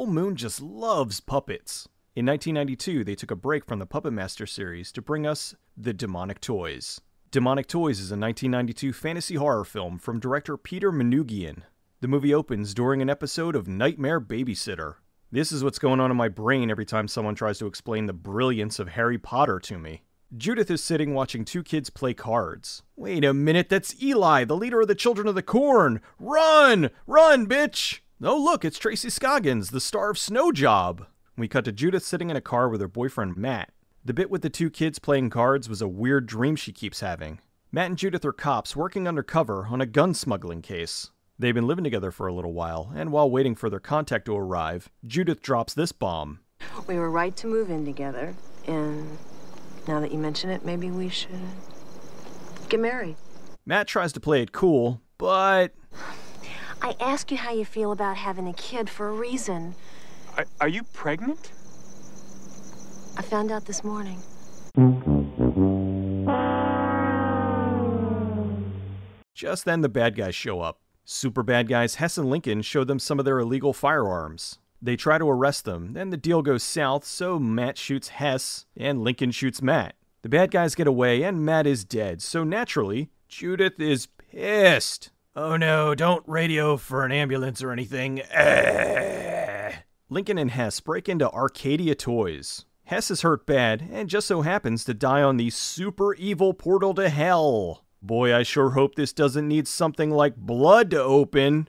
Full Moon just loves puppets. In 1992, they took a break from the Puppet Master series to bring us The Demonic Toys. Demonic Toys is a 1992 fantasy horror film from director Peter Manoogian. The movie opens during an episode of Nightmare Babysitter. This is what's going on in my brain every time someone tries to explain the brilliance of Harry Potter to me. Judith is sitting watching two kids play cards. Wait a minute, that's Eli, the leader of the Children of the Corn! Run! Run, bitch! Oh look, it's Tracy Scoggins, the star of Snow Job! We cut to Judith sitting in a car with her boyfriend Matt. The bit with the two kids playing cards was a weird dream she keeps having. Matt and Judith are cops working undercover on a gun smuggling case. They've been living together for a little while, and while waiting for their contact to arrive, Judith drops this bomb. We were right to move in together, and now that you mention it, maybe we should get married. Matt tries to play it cool, but... I ask you how you feel about having a kid for a reason. Are you pregnant? I found out this morning. Just then the bad guys show up. Super bad guys Hess and Lincoln show them some of their illegal firearms. They try to arrest them, then the deal goes south, so Matt shoots Hess and Lincoln shoots Matt. The bad guys get away and Matt is dead, so naturally, Judith is pissed. Oh no, don't radio for an ambulance or anything. Lincoln and Hess break into Arcadia Toys. Hess is hurt bad, and just so happens to die on the super evil portal to hell. Boy, I sure hope this doesn't need something like blood to open.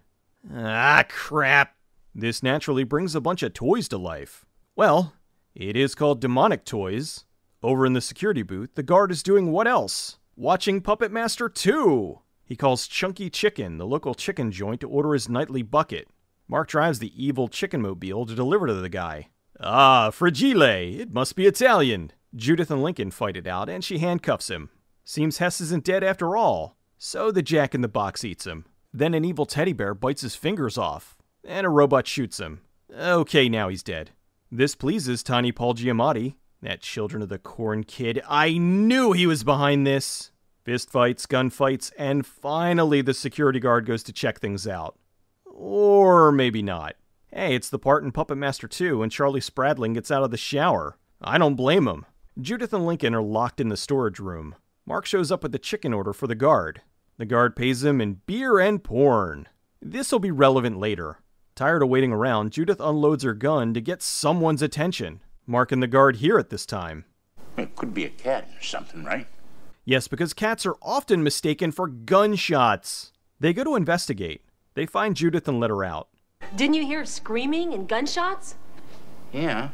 Ah, crap. This naturally brings a bunch of toys to life. Well, it is called Demonic Toys. Over in the security booth, the guard is doing what else? Watching Puppet Master 2! He calls Chunky Chicken, the local chicken joint, to order his nightly bucket. Mark drives the evil chicken mobile to deliver to the guy. Ah, fragile, it must be Italian. Judith and Lincoln fight it out, and she handcuffs him. Seems Hess isn't dead after all. So the Jack-in-the-Box eats him. Then an evil teddy bear bites his fingers off, and a robot shoots him. Okay, now he's dead. This pleases Tiny Paul Giamatti, that Children of the Corn kid. I knew he was behind this! Fistfights, gunfights, and finally the security guard goes to check things out. Or maybe not. Hey, it's the part in Puppet Master 2 when Charlie Spradling gets out of the shower. I don't blame him. Judith and Lincoln are locked in the storage room. Mark shows up with the chicken order for the guard. The guard pays him in beer and porn. This'll be relevant later. Tired of waiting around, Judith unloads her gun to get someone's attention. Mark and the guard hear it this time. It could be a cat or something, right? Yes, because cats are often mistaken for gunshots. They go to investigate. They find Judith and let her out. Didn't you hear screaming and gunshots? Yeah.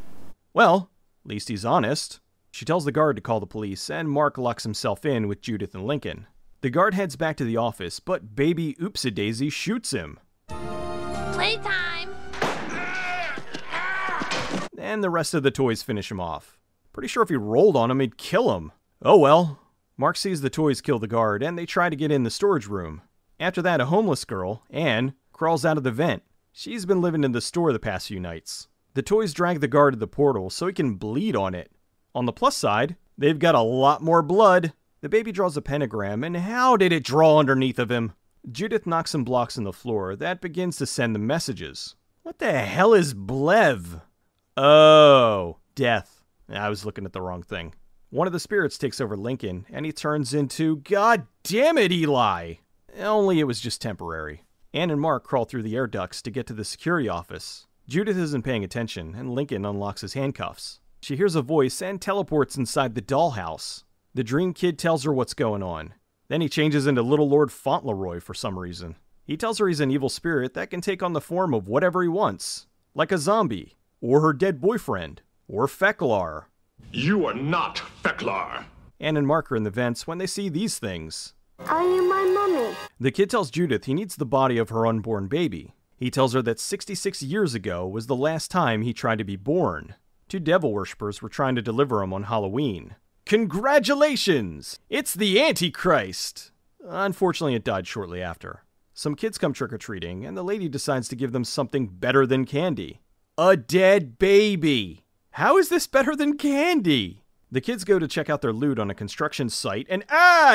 Well, at least he's honest. She tells the guard to call the police, and Mark locks himself in with Judith and Lincoln. The guard heads back to the office, but baby Oopsie-Daisy shoots him. Playtime! And the rest of the toys finish him off. Pretty sure if he rolled on him, he'd kill him. Oh well. Mark sees the toys kill the guard, and they try to get in the storage room. After that, a homeless girl, Anne, crawls out of the vent. She's been living in the store the past few nights. The toys drag the guard to the portal so he can bleed on it. On the plus side, they've got a lot more blood. The baby draws a pentagram, and how did it draw underneath of him? Judith knocks some blocks on the floor. That begins to send the messages. What the hell is Blev? Oh, death. I was looking at the wrong thing. One of the spirits takes over Lincoln, and he turns into, God damn it, Eli! Only it was just temporary. Anne and Mark crawl through the air ducts to get to the security office. Judith isn't paying attention, and Lincoln unlocks his handcuffs. She hears a voice and teleports inside the dollhouse. The dream kid tells her what's going on. Then he changes into Little Lord Fauntleroy for some reason. He tells her he's an evil spirit that can take on the form of whatever he wants. Like a zombie, or her dead boyfriend, or Feklar. You are not Feklar. Anne and Mark are in the vents when they see these things. Are you my mommy? The kid tells Judith he needs the body of her unborn baby. He tells her that 66 years ago was the last time he tried to be born. Two devil worshippers were trying to deliver him on Halloween. Congratulations! It's the Antichrist! Unfortunately, it died shortly after. Some kids come trick-or-treating, and the lady decides to give them something better than candy. A dead baby! How is this better than candy? The kids go to check out their loot on a construction site, and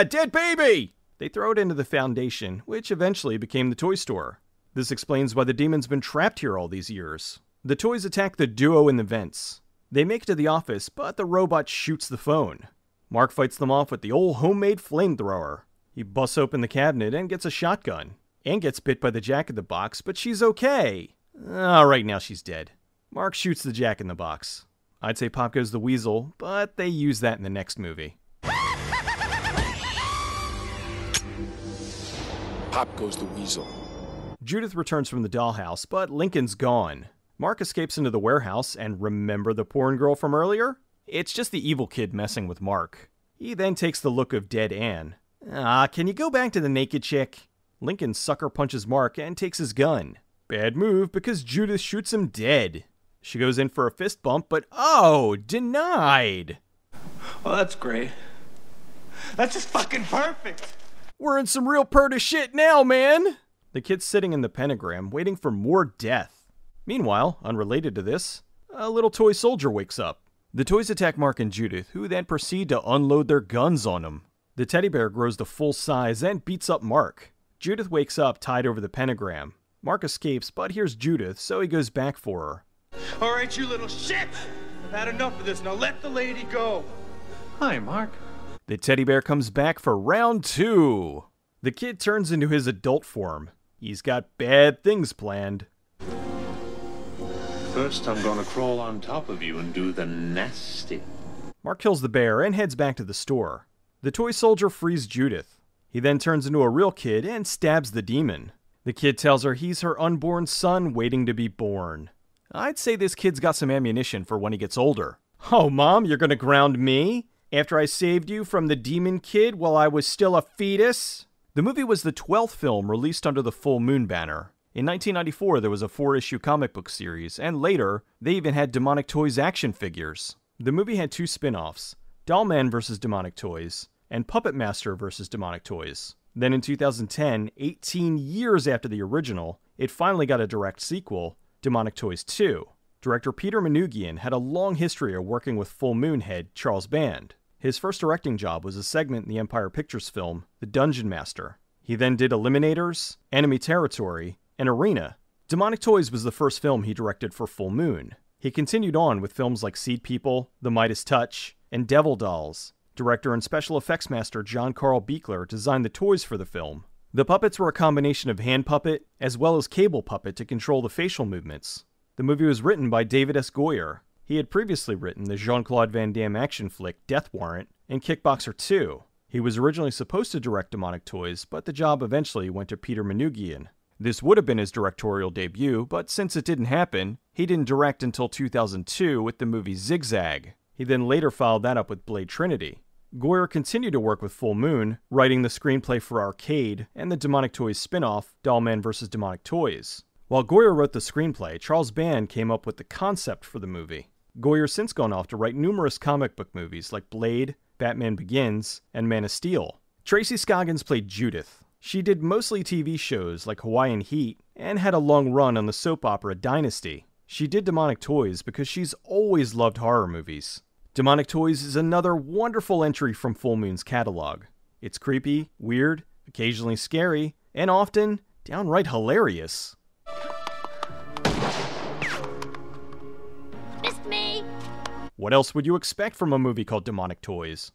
dead baby! They throw it into the foundation, which eventually became the toy store. This explains why the demon's been trapped here all these years. The toys attack the duo in the vents. They make it to the office, but the robot shoots the phone. Mark fights them off with the old homemade flamethrower. He busts open the cabinet and gets a shotgun. Anne gets bit by the Jack-in-the-Box, but she's okay. Right now she's dead. Mark shoots the Jack-in-the-Box. I'd say Pop Goes the Weasel, but they use that in the next movie. Pop Goes the Weasel. Judith returns from the dollhouse, but Lincoln's gone. Mark escapes into the warehouse, and remember the porn girl from earlier? It's just the evil kid messing with Mark. He then takes the look of dead Anne. Can you go back to the naked chick? Lincoln sucker punches Mark and takes his gun. Bad move because Judith shoots him dead. She goes in for a fist bump, but denied. Oh, that's great. That's just fucking perfect. We're in some real purta shit now, man! The kid's sitting in the pentagram, waiting for more death. Meanwhile, unrelated to this, a little toy soldier wakes up. The toys attack Mark and Judith, who then proceed to unload their guns on him. The teddy bear grows to full size and beats up Mark. Judith wakes up tied over the pentagram. Mark escapes, but here's Judith, so he goes back for her. All right, you little shit. I've had enough of this. Now let the lady go. Hi, Mark. The teddy bear comes back for round 2. The kid turns into his adult form. He's got bad things planned. First, I'm gonna crawl on top of you and do the nasty. Mark kills the bear and heads back to the store. The toy soldier frees Judith. He then turns into a real kid and stabs the demon. The kid tells her he's her unborn son waiting to be born. I'd say this kid's got some ammunition for when he gets older. Oh, Mom, you're gonna ground me? After I saved you from the demon kid while I was still a fetus? The movie was the 12th film released under the Full Moon banner. In 1994, there was a 4-issue comic book series, and later, they even had Demonic Toys action figures. The movie had 2 spin-offs, Dollman vs. Demonic Toys, and Puppet Master vs. Demonic Toys. Then in 2010, 18 years after the original, it finally got a direct sequel, Demonic Toys 2. Director Peter Manoogian had a long history of working with Full Moon head Charles Band. His first directing job was a segment in the Empire Pictures film, The Dungeon Master. He then did Eliminators, Enemy Territory, and Arena. Demonic Toys was the first film he directed for Full Moon. He continued on with films like Seed People, The Midas Touch, and Devil Dolls. Director and special effects master John Carl Buechler designed the toys for the film. The puppets were a combination of hand puppet as well as cable puppet to control the facial movements. The movie was written by David S. Goyer. He had previously written the Jean-Claude Van Damme action flick Death Warrant and Kickboxer 2. He was originally supposed to direct Demonic Toys, but the job eventually went to Peter Manoogian. This would have been his directorial debut, but since it didn't happen, he didn't direct until 2002 with the movie Zigzag. He then later followed that up with Blade Trinity. Goyer continued to work with Full Moon, writing the screenplay for Arcade and the Demonic Toys spin-off, Dollman vs. Demonic Toys. While Goyer wrote the screenplay, Charles Band came up with the concept for the movie. Goyer's since gone off to write numerous comic book movies like Blade, Batman Begins, and Man of Steel. Tracy Scoggins played Judith. She did mostly TV shows like Hawaiian Heat and had a long run on the soap opera Dynasty. She did Demonic Toys because she's always loved horror movies. Demonic Toys is another wonderful entry from Full Moon's catalog. It's creepy, weird, occasionally scary, and often downright hilarious. Missed me. What else would you expect from a movie called Demonic Toys?